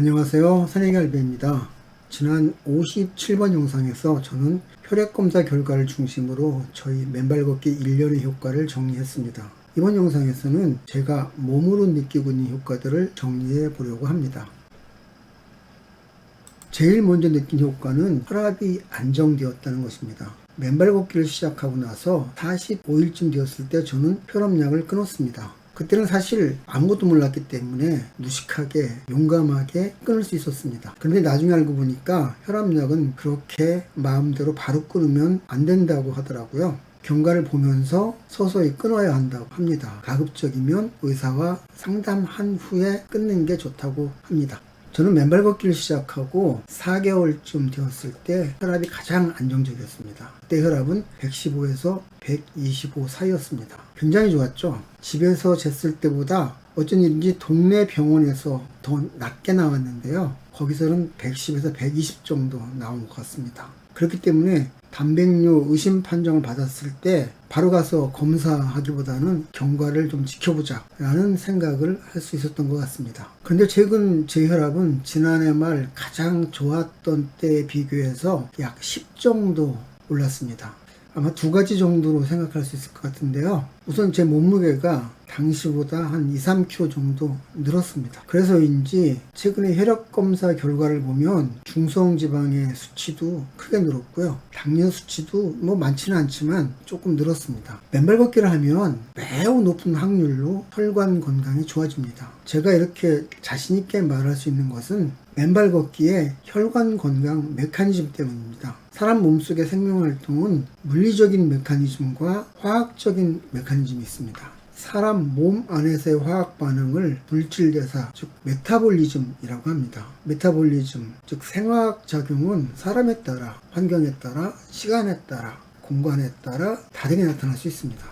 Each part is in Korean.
안녕하세요. 선행갈비입니다. 지난 57번 영상에서 저는 혈액검사 결과를 중심으로 저희 맨발 걷기 1년의 효과를 정리했습니다. 이번 영상에서는 제가 몸으로 느끼고 있는 효과들을 정리해 보려고 합니다. 제일 먼저 느낀 효과는 혈압이 안정되었다는 것입니다. 맨발 걷기를 시작하고 나서 45일쯤 되었을 때 저는 혈압약을 끊었습니다. 그때는 사실 아무것도 몰랐기 때문에 무식하게 용감하게 끊을 수 있었습니다. 그런데 나중에 알고 보니까 혈압약은 그렇게 마음대로 바로 끊으면 안 된다고 하더라고요. 경과를 보면서 서서히 끊어야 한다고 합니다. 가급적이면 의사와 상담한 후에 끊는 게 좋다고 합니다. 저는 맨발 걷기를 시작하고 4개월쯤 되었을 때 혈압이 가장 안정적이었습니다. 그때 혈압은 115에서 125 사이였습니다. 굉장히 좋았죠. 집에서 쟀을 때보다 어쩐 일인지 동네 병원에서 더 낮게 나왔는데요. 거기서는 110에서 120 정도 나온 것 같습니다. 그렇기 때문에 단백뇨 의심 판정을 받았을 때 바로 가서 검사하기보다는 경과를 좀 지켜보자 라는 생각을 할 수 있었던 것 같습니다. 그런데 최근 제 혈압은 지난해 말 가장 좋았던 때에 비교해서 약 10 정도 올랐습니다. 아마 두 가지 정도로 생각할 수 있을 것 같은데요. 우선 제 몸무게가 당시보다 한 2-3kg 정도 늘었습니다. 그래서인지 최근에 혈액검사 결과를 보면 중성지방의 수치도 크게 늘었고요. 당뇨 수치도 많지는 않지만 조금 늘었습니다. 맨발 걷기를 하면 매우 높은 확률로 혈관 건강이 좋아집니다. 제가 이렇게 자신있게 말할 수 있는 것은 맨발 걷기의 혈관 건강 메커니즘 때문입니다. 사람 몸속의 생명활동은 물리적인 메커니즘과 화학적인 메커니즘이 있습니다. 사람 몸 안에서의 화학 반응을 물질대사, 즉 메타볼리즘이라고 합니다. 메타볼리즘, 즉 생화학 작용은 사람에 따라, 환경에 따라, 시간에 따라, 공간에 따라 다르게 나타날 수 있습니다.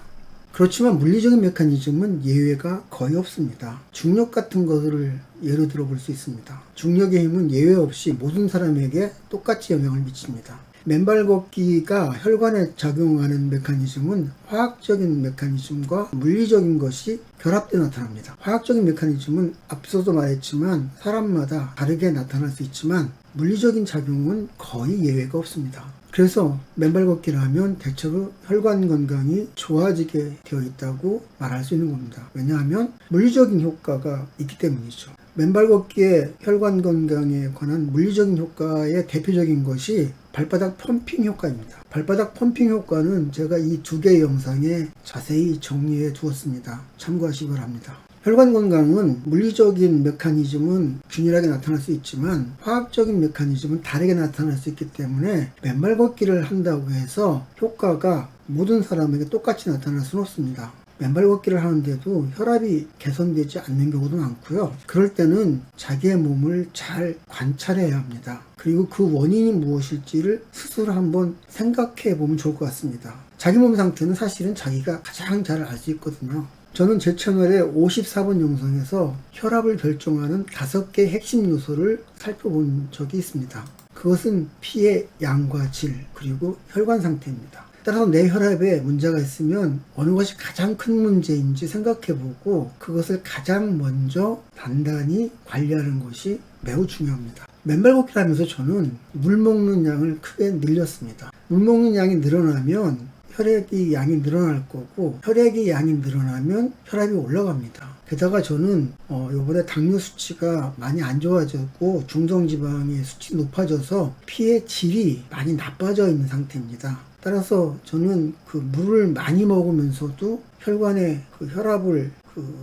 그렇지만 물리적인 메커니즘은 예외가 거의 없습니다. 중력 같은 것을 예로 들어볼 수 있습니다. 중력의 힘은 예외 없이 모든 사람에게 똑같이 영향을 미칩니다. 맨발 걷기가 혈관에 작용하는 메커니즘은 화학적인 메커니즘과 물리적인 것이 결합되어 나타납니다. 화학적인 메커니즘은 앞서도 말했지만 사람마다 다르게 나타날 수 있지만 물리적인 작용은 거의 예외가 없습니다. 그래서 맨발 걷기를 하면 대체로 혈관 건강이 좋아지게 되어 있다고 말할 수 있는 겁니다. 왜냐하면 물리적인 효과가 있기 때문이죠. 맨발 걷기의 혈관 건강에 관한 물리적인 효과의 대표적인 것이 발바닥 펌핑 효과입니다. 발바닥 펌핑 효과는 제가 이 두 개의 영상에 자세히 정리해 두었습니다. 참고하시기 바랍니다. 혈관 건강은 물리적인 메커니즘은 균일하게 나타날 수 있지만 화학적인 메커니즘은 다르게 나타날 수 있기 때문에 맨발 걷기를 한다고 해서 효과가 모든 사람에게 똑같이 나타날 수는 없습니다. 맨발 걷기를 하는데도 혈압이 개선되지 않는 경우도 많고요. 그럴 때는 자기의 몸을 잘 관찰해야 합니다. 그리고 그 원인이 무엇일지를 스스로 한번 생각해 보면 좋을 것 같습니다. 자기 몸 상태는 사실은 자기가 가장 잘 알 수 있거든요. 저는 제 채널의 54번 영상에서 혈압을 결정하는 5개 핵심 요소를 살펴본 적이 있습니다. 그것은 피의 양과 질, 그리고 혈관 상태입니다. 따라서 내 혈압에 문제가 있으면 어느 것이 가장 큰 문제인지 생각해보고 그것을 가장 먼저 단단히 관리하는 것이 매우 중요합니다. 맨발 걷기를 하면서 저는 물 먹는 양을 크게 늘렸습니다. 물 먹는 양이 늘어나면 혈액의 양이 늘어날 거고 혈액의 양이 늘어나면 혈압이 올라갑니다. 게다가 저는 요번에 당뇨 수치가 많이 안 좋아졌고 중성지방의 수치 높아져서 피의 질이 많이 나빠져 있는 상태입니다. 따라서 저는 그 물을 많이 먹으면서도 혈관의 그 혈압을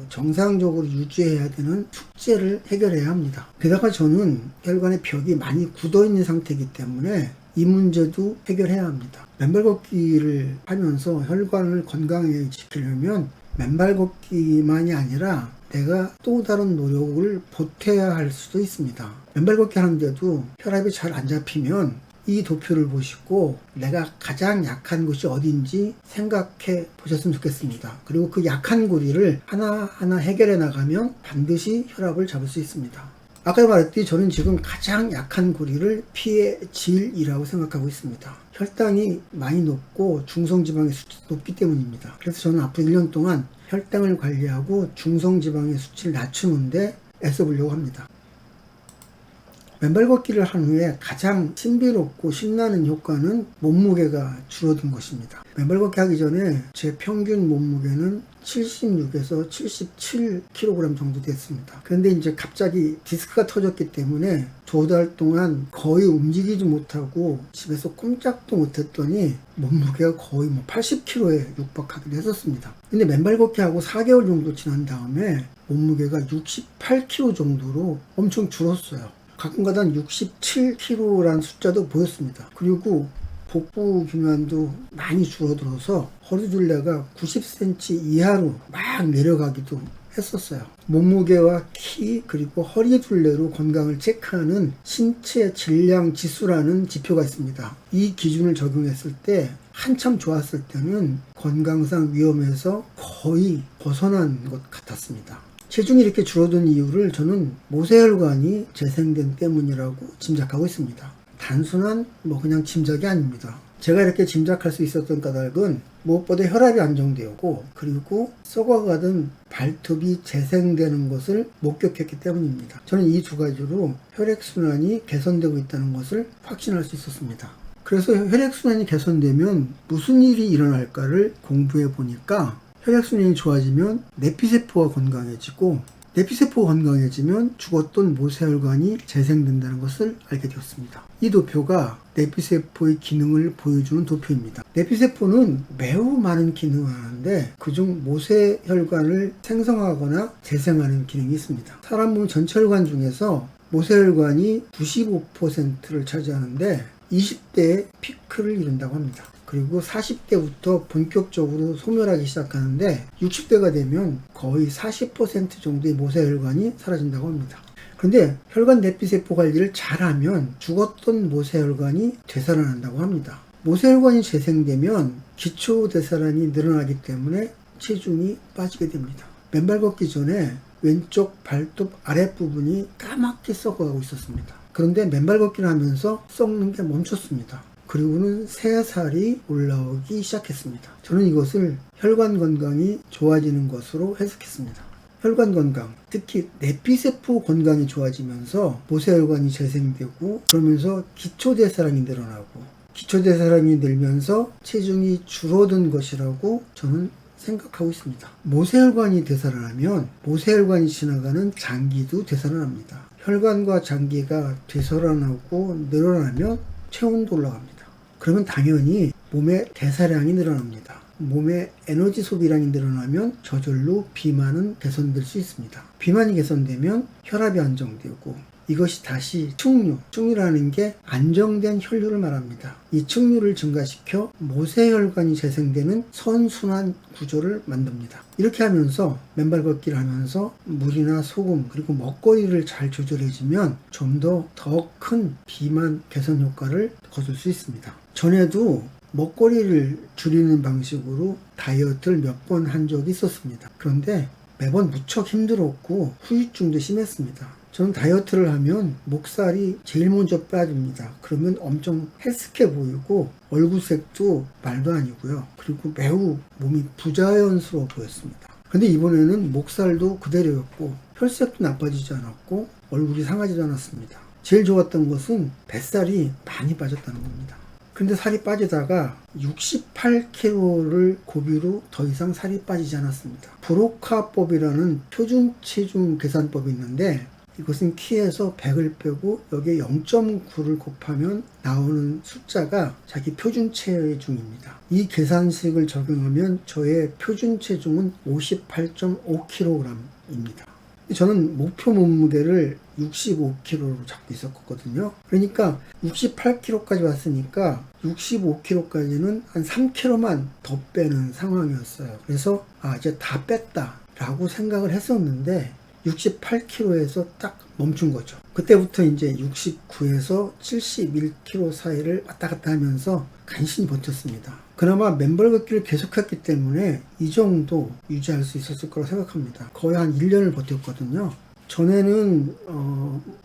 정상적으로 유지해야 되는 숙제를 해결해야 합니다. 게다가 저는 혈관의 벽이 많이 굳어 있는 상태이기 때문에 이 문제도 해결해야 합니다. 맨발 걷기를 하면서 혈관을 건강하게 지키려면 맨발 걷기만이 아니라 내가 또 다른 노력을 보태야 할 수도 있습니다. 맨발 걷기 하는데도 혈압이 잘 안 잡히면 이 도표를 보시고 내가 가장 약한 곳이 어딘지 생각해 보셨으면 좋겠습니다. 그리고 그 약한 고리를 하나하나 해결해 나가면 반드시 혈압을 잡을 수 있습니다. 아까 말했듯이 저는 지금 가장 약한 고리를 피의 질이라고 생각하고 있습니다. 혈당이 많이 높고 중성지방의 수치도 높기 때문입니다. 그래서 저는 앞으로 1년 동안 혈당을 관리하고 중성지방의 수치를 낮추는데 애써보려고 합니다. 맨발 걷기를 한 후에 가장 신비롭고 신나는 효과는 몸무게가 줄어든 것입니다. 맨발 걷기 하기 전에 제 평균 몸무게는 76에서 77kg 정도 됐습니다. 그런데 이제 갑자기 디스크가 터졌기 때문에 2달 동안 거의 움직이지 못하고 집에서 꼼짝도 못했더니 몸무게가 거의 80kg에 육박하기도 했었습니다. 근데 맨발 걷기 하고 4개월 정도 지난 다음에 몸무게가 68kg 정도로 엄청 줄었어요. 가끔가다 67kg라는 숫자도 보였습니다. 그리고 복부 기만도 많이 줄어들어서 허리둘레가 90cm 이하로 막 내려가기도 했었어요. 몸무게와 키 그리고 허리둘레로 건강을 체크하는 신체 질량 지수라는 지표가 있습니다. 이 기준을 적용했을 때 한참 좋았을 때는 건강상 위험에서 거의 벗어난 것 같았습니다. 체중이 이렇게 줄어든 이유를 저는 모세혈관이 재생된 때문이라고 짐작하고 있습니다. 단순한 그냥 짐작이 아닙니다. 제가 이렇게 짐작할 수 있었던 까닭은 무엇보다 혈압이 안정되고 그리고 썩어가던 발톱이 재생되는 것을 목격했기 때문입니다. 저는 이 두 가지로 혈액순환이 개선되고 있다는 것을 확신할 수 있었습니다. 그래서 혈액순환이 개선되면 무슨 일이 일어날까를 공부해 보니까 혈액순환이 좋아지면 내피세포가 건강해지고 내피세포가 건강해지면 죽었던 모세혈관이 재생된다는 것을 알게 되었습니다. 이 도표가 내피세포의 기능을 보여주는 도표입니다. 내피세포는 매우 많은 기능을 하는데 그중 모세혈관을 생성하거나 재생하는 기능이 있습니다. 사람 몸 전체 혈관 중에서 모세혈관이 95%를 차지하는데 20대에 피크를 이룬다고 합니다. 그리고 40대부터 본격적으로 소멸하기 시작하는데 60대가 되면 거의 40% 정도의 모세혈관이 사라진다고 합니다. 그런데 혈관 내피세포 관리를 잘하면 죽었던 모세혈관이 되살아난다고 합니다. 모세혈관이 재생되면 기초대사량이 늘어나기 때문에 체중이 빠지게 됩니다. 맨발 걷기 전에 왼쪽 발톱 아랫부분이 까맣게 썩어가고 있었습니다. 그런데 맨발 걷기를 하면서 썩는 게 멈췄습니다. 그리고는 새살이 올라오기 시작했습니다. 저는 이것을 혈관 건강이 좋아지는 것으로 해석했습니다. 혈관 건강, 특히 내피세포 건강이 좋아지면서 모세혈관이 재생되고 그러면서 기초대사량이 늘어나고 기초대사량이 늘면서 체중이 줄어든 것이라고 저는 생각하고 있습니다. 모세혈관이 되살아나면 모세혈관이 지나가는 장기도 되살아납니다. 혈관과 장기가 되살아나고 늘어나면 체온도 올라갑니다. 그러면 당연히 몸의 대사량이 늘어납니다. 몸의 에너지 소비량이 늘어나면 저절로 비만은 개선될 수 있습니다. 비만이 개선되면 혈압이 안정되고 이것이 다시 충류라는 게 안정된 혈류를 말합니다. 이 충류를 증가시켜 모세혈관이 재생되는 선순환 구조를 만듭니다. 이렇게 하면서 맨발 걷기를 하면서 물이나 소금 그리고 먹거리를 잘 조절해주면 좀 더 큰 비만 개선 효과를 거둘 수 있습니다. 전에도 먹거리를 줄이는 방식으로 다이어트를 몇 번 한 적이 있었습니다. 그런데 매번 무척 힘들었고 후유증도 심했습니다. 저는 다이어트를 하면 목살이 제일 먼저 빠집니다. 그러면 엄청 헬스케 보이고 얼굴색도 말도 아니고요. 그리고 매우 몸이 부자연스러워 보였습니다. 근데 이번에는 목살도 그대로였고 혈색도 나빠지지 않았고 얼굴이 상하지도 않았습니다. 제일 좋았던 것은 뱃살이 많이 빠졌다는 겁니다. 근데 살이 빠지다가 68kg를 고비로 더 이상 살이 빠지지 않았습니다. 브로카법이라는 표준 체중 계산법이 있는데 이것은 키에서 100을 빼고 여기에 0.9를 곱하면 나오는 숫자가 자기 표준 체중입니다. 이 계산식을 적용하면 저의 표준 체중은 58.5kg입니다. 저는 목표 몸무게를 65kg로 잡고 있었거든요. 그러니까 68kg까지 왔으니까 65kg까지는 한 3kg만 더 빼는 상황이었어요. 그래서 이제 다 뺐다 라고 생각을 했었는데 68kg에서 딱 멈춘 거죠. 그때부터 이제 69에서 71kg 사이를 왔다 갔다 하면서 간신히 버텼습니다. 그나마 맨발 걷기를 계속했기 때문에 이 정도 유지할 수 있었을 거라고 생각합니다. 거의 한 1년을 버텼거든요. 전에는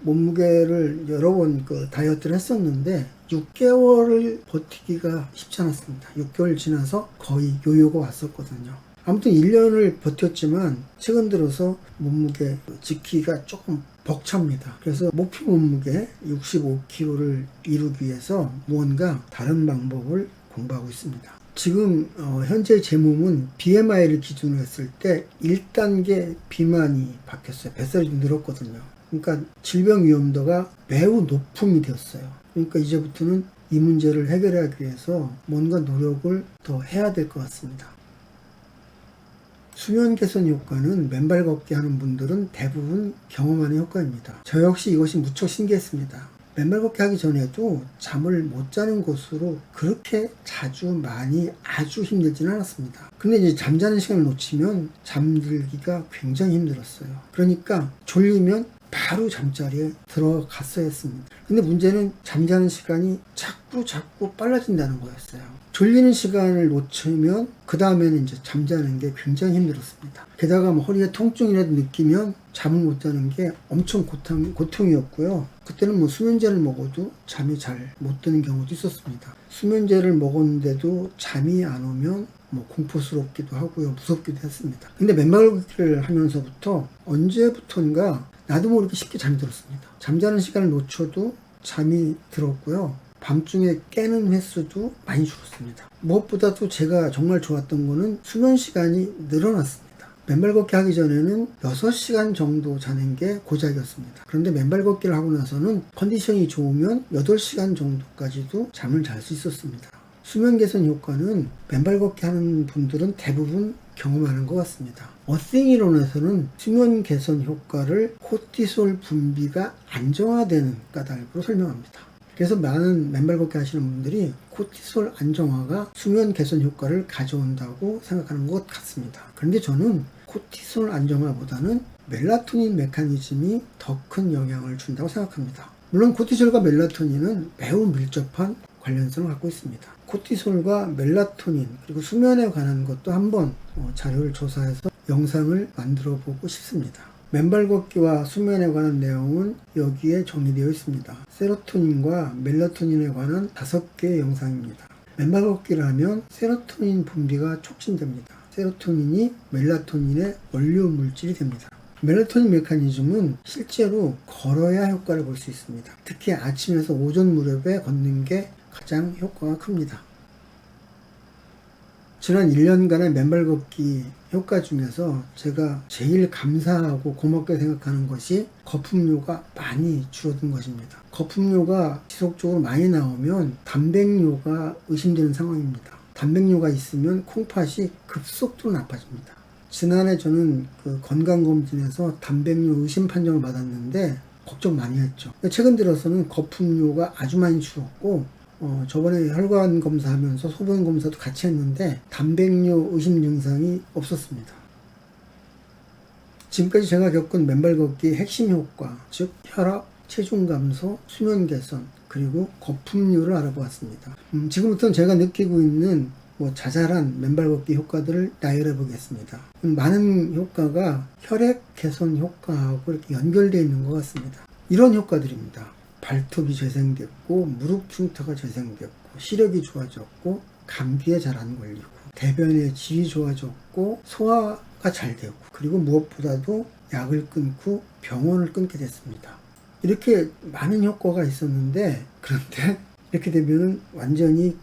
몸무게를 여러 번 다이어트를 했었는데 6개월을 버티기가 쉽지 않았습니다. 6개월 지나서 거의 요요가 왔었거든요. 아무튼 1년을 버텼지만 최근 들어서 몸무게 지키기가 조금 벅찹니다. 그래서 목표 몸무게 65kg를 이루기 위해서 무언가 다른 방법을 공부하고 있습니다. 지금 현재 제 몸은 BMI를 기준으로 했을 때 1단계 비만이 바뀌었어요. 뱃살이 좀 늘었거든요. 그러니까 질병 위험도가 매우 높음이 되었어요. 그러니까 이제부터는 이 문제를 해결하기 위해서 뭔가 노력을 더 해야 될 것 같습니다. 수면 개선 효과는 맨발 걷기 하는 분들은 대부분 경험하는 효과입니다. 저 역시 이것이 무척 신기했습니다. 맨발 걷기 하기 전에도 잠을 못 자는 것으로 그렇게 자주 많이 아주 힘들지는 않았습니다. 근데 이제 잠자는 시간을 놓치면 잠들기가 굉장히 힘들었어요. 그러니까 졸리면 바로 잠자리에 들어갔어야 했습니다. 근데 문제는 잠자는 시간이 자꾸 빨라진다는 거였어요. 졸리는 시간을 놓치면 그 다음에는 이제 잠자는 게 굉장히 힘들었습니다. 게다가 뭐 허리에 통증이라도 느끼면 잠을 못 자는 게 엄청 고통이었고요. 그때는 뭐 수면제를 먹어도 잠이 잘 못 드는 경우도 있었습니다. 수면제를 먹었는데도 잠이 안 오면 뭐 공포스럽기도 하고요. 무섭기도 했습니다. 근데 맨발 걷기를 하면서부터 언제부턴가 나도 모르게 쉽게 잠이 들었습니다. 잠자는 시간을 놓쳐도 잠이 들었고요. 밤중에 깨는 횟수도 많이 줄었습니다. 무엇보다도 제가 정말 좋았던 거는 수면 시간이 늘어났습니다. 맨발 걷기 하기 전에는 6시간 정도 자는 게 고작이었습니다. 그런데 맨발 걷기를 하고 나서는 컨디션이 좋으면 8시간 정도까지도 잠을 잘 수 있었습니다. 수면 개선 효과는 맨발 걷기 하는 분들은 대부분 경험하는 것 같습니다. 어싱 이론에서는 수면 개선 효과를 코티솔 분비가 안정화되는 까닭으로 설명합니다. 그래서 많은 맨발 걷기 하시는 분들이 코티솔 안정화가 수면 개선 효과를 가져온다고 생각하는 것 같습니다. 그런데 저는 코티솔 안정화보다는 멜라토닌 메커니즘이 더 큰 영향을 준다고 생각합니다. 물론 코티솔과 멜라토닌은 매우 밀접한 관련성을 갖고 있습니다. 코티솔과 멜라토닌 그리고 수면에 관한 것도 한번 자료를 조사해서 영상을 만들어 보고 싶습니다. 맨발 걷기와 수면에 관한 내용은 여기에 정리되어 있습니다. 세로토닌과 멜라토닌에 관한 5개의 영상입니다. 맨발 걷기를 하면 세로토닌 분비가 촉진됩니다. 세로토닌이 멜라토닌의 원료 물질이 됩니다. 멜라토닌 메커니즘은 실제로 걸어야 효과를 볼 수 있습니다. 특히 아침에서 오전 무렵에 걷는 게 가장 효과가 큽니다. 지난 1년간의 맨발 걷기 효과 중에서 제가 제일 감사하고 고맙게 생각하는 것이 거품료가 많이 줄어든 것입니다. 거품료가 지속적으로 많이 나오면 단백뇨가 의심되는 상황입니다. 단백뇨가 있으면 콩팥이 급속도로 나빠집니다. 지난해 저는 그 건강검진에서 단백뇨 의심 판정을 받았는데 걱정 많이 했죠. 최근 들어서는 거품료가 아주 많이 줄었고 저번에 혈관 검사하면서 소변 검사도 같이 했는데 단백뇨 의심 증상이 없었습니다. 지금까지 제가 겪은 맨발 걷기의 핵심 효과, 즉 혈압, 체중 감소, 수면 개선, 그리고 거품료를 알아보았습니다. 지금부터는 제가 느끼고 있는 자잘한 맨발 걷기 효과들을 나열해 보겠습니다. 많은 효과가 혈액 개선 효과하고 이렇게 연결되어 있는 것 같습니다. 이런 효과들입니다. 발톱이 재생됐고, 무릎 흉터가 재생됐고, 시력이 좋아졌고, 감기에 잘 안 걸리고, 대변의 질이 좋아졌고, 소화가 잘 되고, 그리고 무엇보다도 약을 끊고 병원을 끊게 됐습니다. 이렇게 많은 효과가 있었는데, 그런데 이렇게 되면은 완전히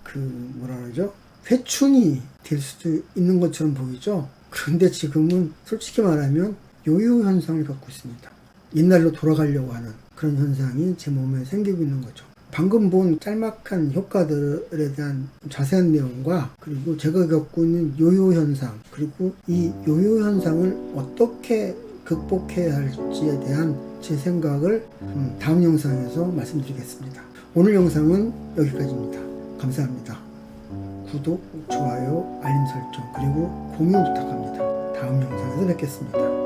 회춘이 될 수도 있는 것처럼 보이죠. 그런데 지금은 솔직히 말하면 요요 현상을 겪고 있습니다. 옛날로 돌아가려고 하는 그런 현상이 제 몸에 생기고 있는 거죠. 방금 본 짤막한 효과들에 대한 자세한 내용과 그리고 제가 겪고 있는 요요 현상, 그리고 이 요요 현상을 어떻게 극복해야 할지에 대한 제 생각을 다음 영상에서 말씀드리겠습니다. 오늘 영상은 여기까지입니다. 감사합니다. 구독, 좋아요, 알림 설정, 그리고 공유 부탁합니다. 다음 영상에서 뵙겠습니다.